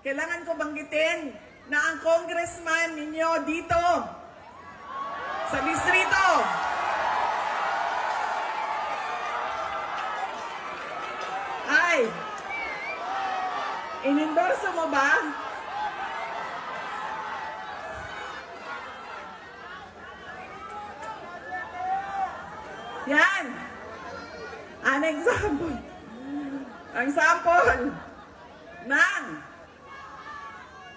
kailangan ko banggitin na ang congressman ninyo dito sa distrito ay, inendorso mo ba? Yan. An example. Ang sample ng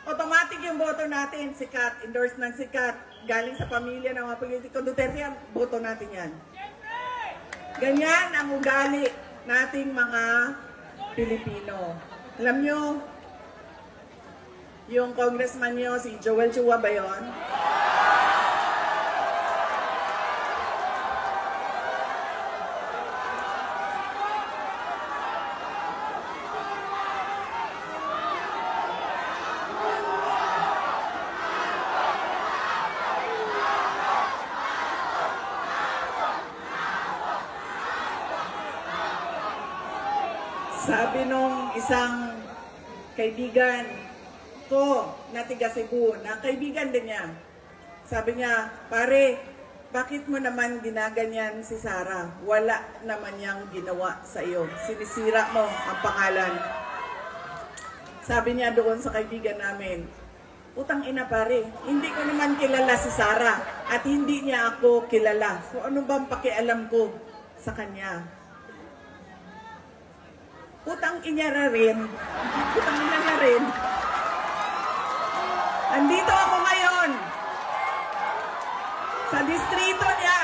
automatic yung boto natin, sikat, endorse ng sikat, galing sa pamilya ng mga politiko Duterte, ang boto natin yan. Ganyan ang ugali nating mga Pilipino. Alam nyo, yung congressman nyo, si Joel Chua ba yun? Sabi nung isang kaibigan ko na tiga Cebu, na kaibigan din niya, sabi niya, pare, bakit mo naman ginaganyan si Sara? Wala naman niyang ginawa sa iyo. Sinisira mo ang pangalan. Sabi niya doon sa kaibigan namin, utang ina pare, hindi ko naman kilala si Sara at hindi niya ako kilala. So ano bang pakialam ko sa kanya? Utang inyara rin. Utang inyara rin. Andito ako ngayon. Sa distrito niya.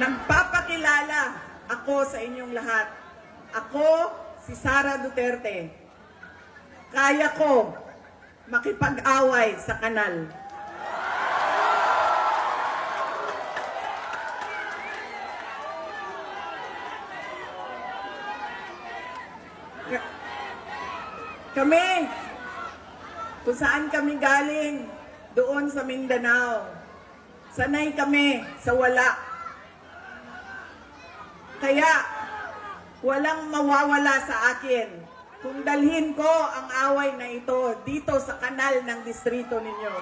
Nagpapakilala ako sa inyong lahat. Ako, si Sara Duterte. Kaya ko makipag-away sa kanal. Kami, kung saan kami galing, doon sa Mindanao, sanay kami sa wala. Kaya, walang mawawala sa akin kung dalhin ko ang away na ito dito sa kanal ng distrito ninyo.